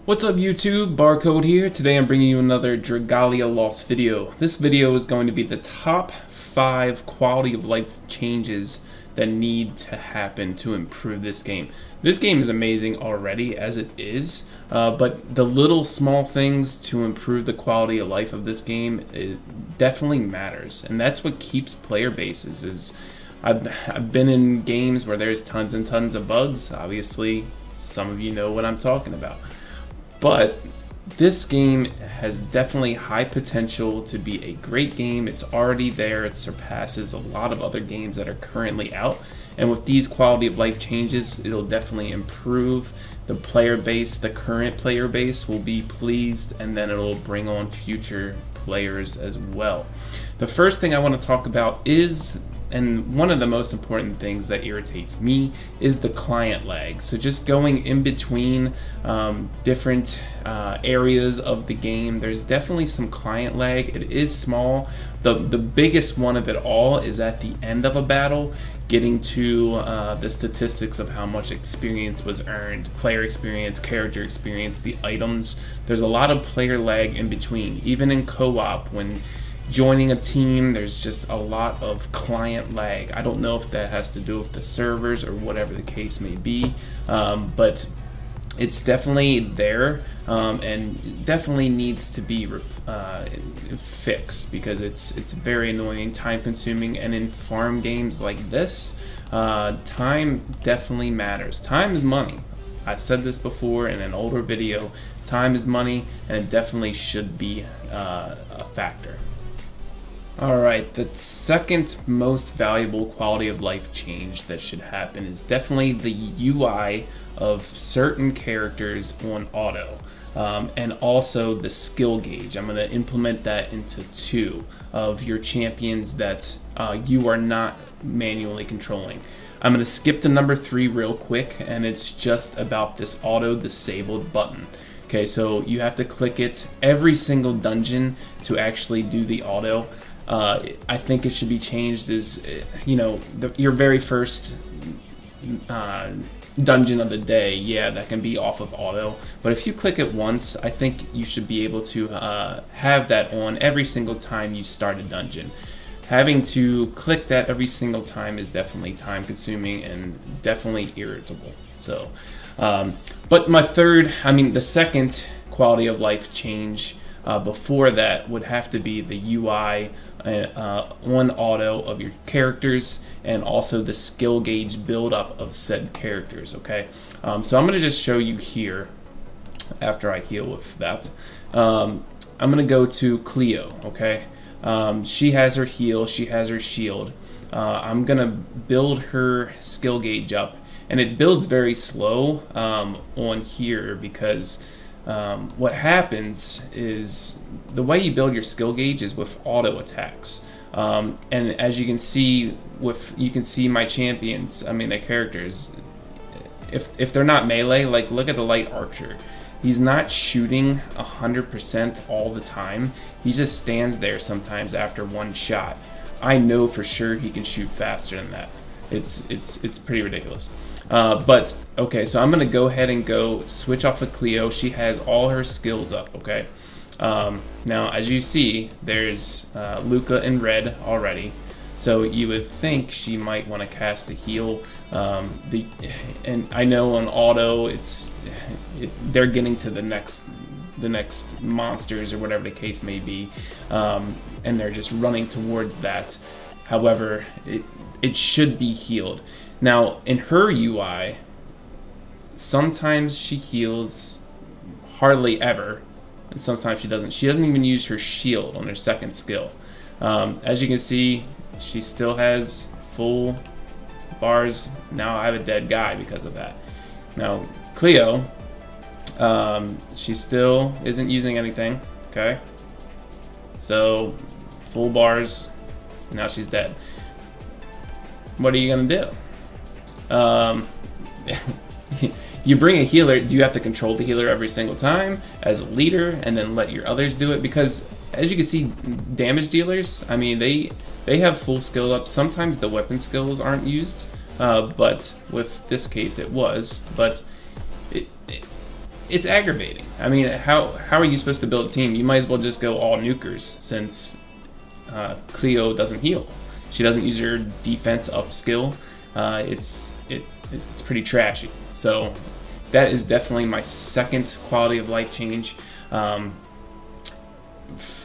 What's up YouTube, Barcode here. Today I'm bringing you another Dragalia Lost video. This video is going to be the top 5 quality of life changes that need to happen to improve this game. This game is amazing already as it is, but the little small things to improve the quality of life of this game definitely matters, and that's what keeps player bases. I've been in games where there's tons and tons of bugs. Obviously, some of you know what I'm talking about. But this game has definitely high potential to be a great game. It's already there. It surpasses a lot of other games that are currently out. And with these quality of life changes, it'll definitely improve the player base. The current player base will be pleased, and then it'll bring on future players as well. The first thing I want to talk about is, and one of the most important things that irritates me, is the client lag. So just going in between different areas of the game, there's definitely some client lag. It is small. The biggest one of it all is at the end of a battle, getting to the statistics of how much experience was earned, player experience, character experience, the items. There's a lot of player lag in between. Even in co-op, when joining a team, there's just a lot of client lag. I don't know if that has to do with the servers or whatever the case may be, but it's definitely there, and definitely needs to be fixed, because it's very annoying, time consuming, and in farm games like this, time definitely matters. Time is money. I've said this before in an older video. Time is money, and it definitely should be a factor. Alright, the second most valuable quality of life change that should happen is definitely the UI of certain characters on auto, and also the skill gauge. I'm going to implement that into 2 of your champions that you are not manually controlling. I'm going to skip to number 3 real quick, and it's just about this auto disabled button. Okay, so you have to click it every single dungeon to actually do the auto. I think it should be changed as, you know, your very first dungeon of the day, yeah, that can be off of auto. But if you click it once, I think you should be able to have that on every single time you start a dungeon. Having to click that every single time is definitely time consuming and definitely irritable. So, but the second quality of life change before that would have to be the UI on auto of your characters, and also the skill gauge build-up of said characters. Okay, so I'm going to just show you here after I heal with that. I'm going to go to Cleo. Okay, she has her heal, she has her shield. I'm going to build her skill gauge up, and it builds very slow on here, because what happens is the way you build your skill gauge is with auto attacks, and as you can see, you can see my champions, I mean the characters, if they're not melee, like look at the light archer, he's not shooting 100% all the time. He just stands there sometimes after one shot. I know for sure he can shoot faster than that. It's pretty ridiculous. But okay, so I'm gonna go ahead and go switch off of Cleo. She has all her skills up. Okay, now as you see, there's Luca in red already, so you would think she might want to cast a heal. And I know on auto they're getting to the next monsters or whatever the case may be, and they're just running towards that. However, it should be healed. Now, in her UI, sometimes she heals hardly ever, and sometimes she doesn't. She doesn't even use her shield on her second skill. As you can see, she still has full bars. Now I have a dead guy because of that. Now, Cleo, she still isn't using anything, okay? So, full bars, now she's dead. What are you gonna do? You bring a healer. Do you have to control the healer every single time as a leader and then let your others do it? Because as you can see, damage dealers, I mean, they have full skill up. Sometimes the weapon skills aren't used, but with this case it was. But it's aggravating. I mean, how are you supposed to build a team? You might as well just go all nukers, since Cleo doesn't heal. She doesn't use her defense up skill. It's pretty trashy. So that is definitely my second quality of life change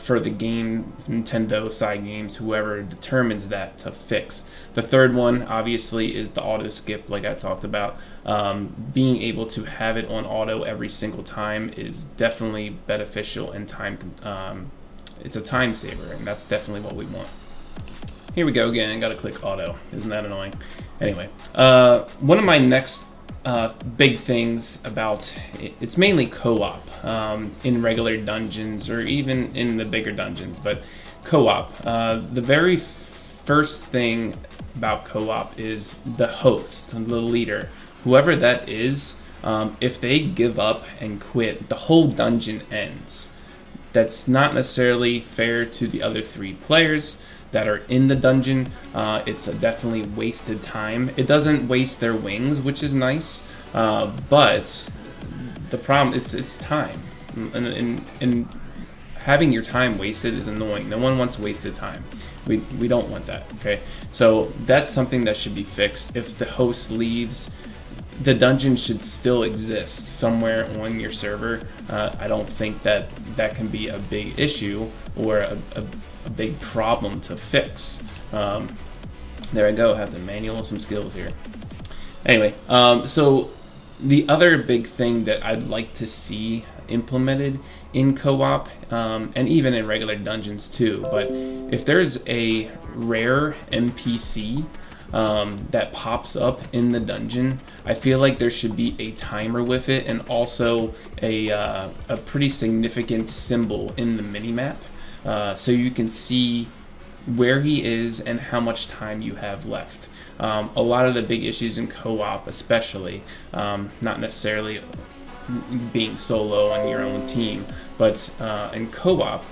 for the game, Nintendo side games, whoever determines that to fix. The third one obviously is the auto skip, like I talked about. Being able to have it on auto every single time is definitely beneficial and it's a time saver, and that's definitely what we want. Here we go again, gotta click auto. Isn't that annoying? Anyway, one of my next big things about it's mainly co-op in regular dungeons or even in the bigger dungeons, but co-op. The very first thing about co-op is the host, the leader, whoever that is. If they give up and quit, the whole dungeon ends. That's not necessarily fair to the other 3 players that are in the dungeon. It's a definitely wasted time. It doesn't waste their wings, which is nice, but the problem is it's time, and having your time wasted is annoying. No one wants wasted time. We don't want that. Okay, so that's something that should be fixed. If the host leaves, the dungeon should still exist somewhere on your server. I don't think that can be a big issue or a big problem to fix. There I go, I have the manual of some skills here. Anyway, so the other big thing that I'd like to see implemented in co-op, and even in regular dungeons too, but if there's a rare NPC that pops up in the dungeon, I feel like there should be a timer with it, and also a pretty significant symbol in the minimap, so you can see where he is and how much time you have left. A lot of the big issues in co-op, especially, not necessarily being solo on your own team, but in co-op,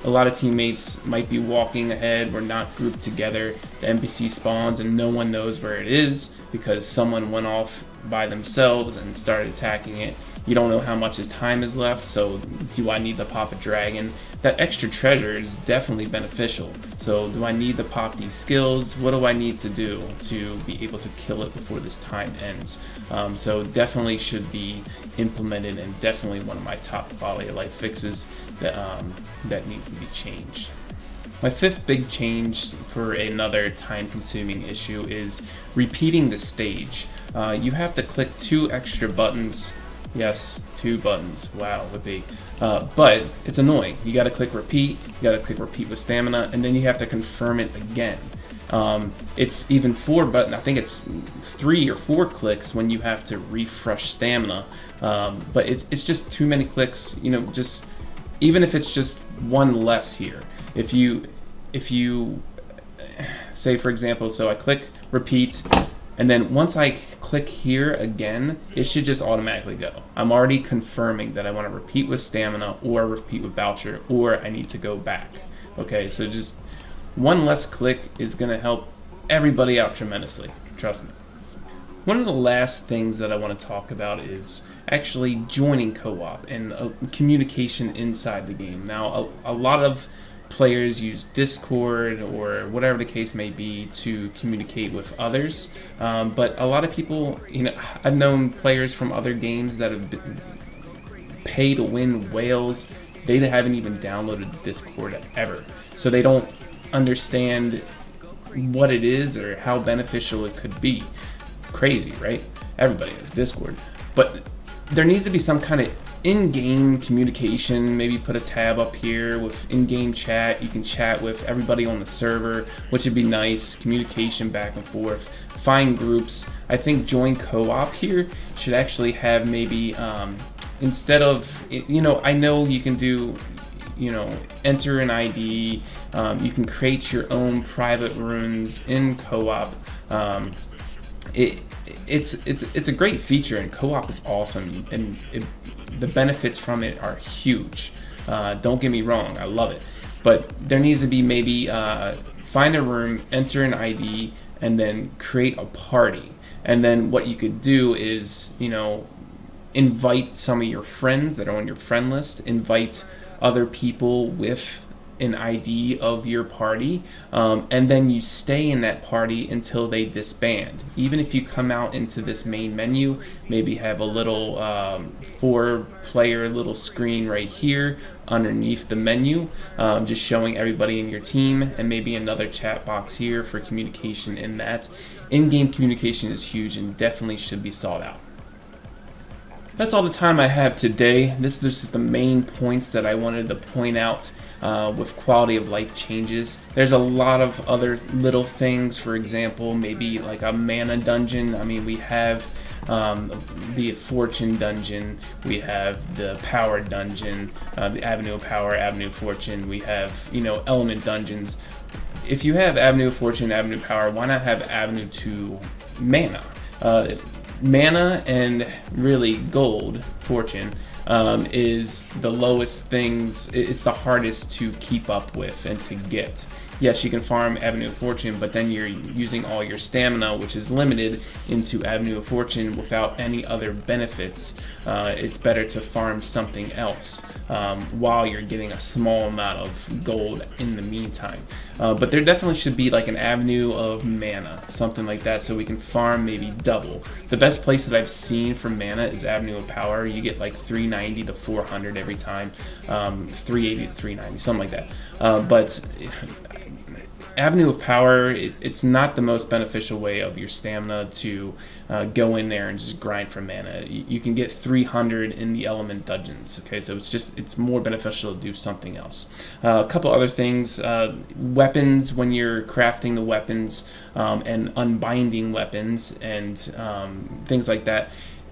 a lot of teammates might be walking ahead, we're not grouped together, the NPC spawns and no one knows where it is because someone went off by themselves and started attacking it. You don't know how much his time is left, so do I need to pop a dragon? That extra treasure is definitely beneficial. So do I need to pop these skills? What do I need to do to be able to kill it before this time ends? So definitely should be implemented, and definitely one of my top quality of life fixes that needs to be changed. My fifth big change for another time-consuming issue is repeating the stage. You have to click 2 extra buttons. Yes, 2 buttons. Wow, would be. But it's annoying. You gotta click repeat, you gotta click repeat with stamina, and then you have to confirm it again. It's even 4 buttons. I think it's 3 or 4 clicks when you have to refresh stamina. But it's just too many clicks. You know, just even if it's just 1 less here. If you say, for example, so I click repeat, and then once I click here again, it should just automatically go. I'm already confirming that I want to repeat with stamina or repeat with voucher, or I need to go back. Okay, so just 1 less click is going to help everybody out tremendously. Trust me. One of the last things that I want to talk about is actually joining co-op and communication inside the game. Now, a lot of players use Discord or whatever the case may be to communicate with others, but a lot of people, you know, I've known players from other games that have been pay to win whales. They haven't even downloaded Discord ever, so they don't understand what it is or how beneficial it could be. Crazy, right? Everybody has Discord, but there needs to be some kind of in-game communication. Maybe put a tab up here with in-game chat. You can chat with everybody on the server, which would be nice. Communication back and forth. Find groups. I think join co-op here should actually have maybe instead of, you know, I know you can do, you know, enter an ID. You can create your own private rooms in co-op. It's a great feature, and co-op is awesome, and the benefits from it are huge. Don't get me wrong, I love it, but there needs to be maybe find a room, enter an ID, and then create a party. And then what you could do is, you know, invite some of your friends that are on your friend list, invite other people with an ID of your party, and then you stay in that party until they disband. Even if you come out into this main menu, maybe have a little 4-player little screen right here underneath the menu, just showing everybody in your team, and maybe another chat box here for communication in that. In-game communication is huge and definitely should be sought out. That's all the time I have today. This is just the main points that I wanted to point out with quality of life changes. There's a lot of other little things, for example, maybe like a mana dungeon. I mean, we have the Fortune dungeon, we have the Power dungeon, the Avenue of Power, Avenue of Fortune, we have, you know, Element dungeons. If you have Avenue of Fortune, Avenue of Power, why not have Avenue to Mana? Mana and really gold, Fortune, is the lowest things, it's the hardest to keep up with and to get. Yes, you can farm Avenue of Fortune, but then you're using all your stamina, which is limited, into Avenue of Fortune without any other benefits. It's better to farm something else while you're getting a small amount of gold in the meantime. But there definitely should be like an Avenue of Mana, something like that, so we can farm maybe double. The best place that I've seen for mana is Avenue of Power. You get like 390 to 400 every time, 380 to 390, something like that. But Avenue of Power, it's not the most beneficial way of your stamina to go in there and just grind for mana. You can get 300 in the element dungeons, okay, so it's more beneficial to do something else. A couple other things, weapons, when you're crafting the weapons and unbinding weapons and things like that,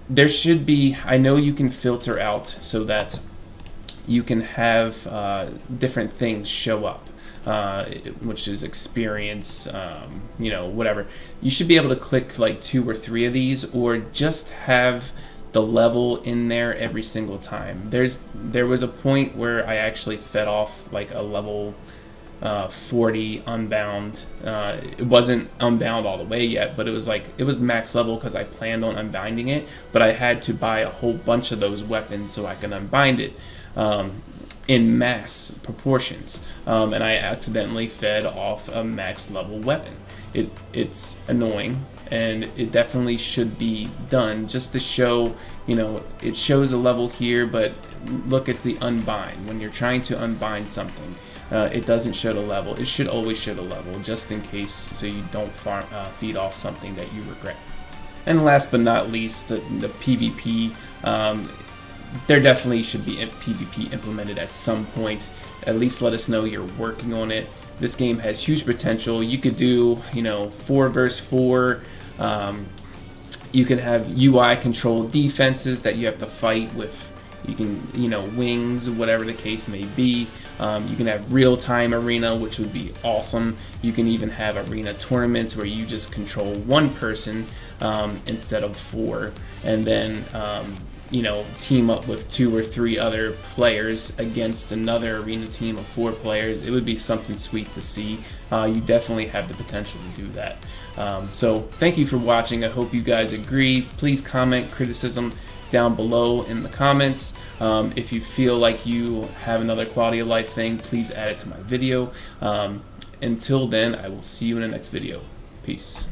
there should be, I know you can filter out so that you can have different things show up. Which is experience, you know, whatever. You should be able to click like 2 or 3 of these, or just have the level in there every single time. There was a point where I actually fed off like a level 40 unbound. It wasn't unbound all the way yet, but it was max level because I planned on unbinding it, but I had to buy a whole bunch of those weapons so I can unbind it in mass proportions, and I accidentally fed off a max level weapon. It's annoying, and it definitely should be done just to show, you know, it shows a level here, but look at the unbind. When you're trying to unbind something, it doesn't show the level. It should always show the level, just in case, so you don't feed off something that you regret. And last but not least, the PvP. There definitely should be PvP implemented at some point. At least let us know you're working on it. This game has huge potential. You could do, you know, 4 versus 4. You could have UI controlled defenses that you have to fight with. You can, you know, wings, whatever the case may be. You can have real-time arena, which would be awesome. You can even have arena tournaments where you just control 1 person instead of 4, and then you know, team up with 2 or 3 other players against another arena team of 4 players. It would be something sweet to see. You definitely have the potential to do that. So thank you for watching. I hope you guys agree. Please comment criticism down below in the comments. If you feel like you have another quality of life thing, please add it to my video. Until then, I will see you in the next video. Peace.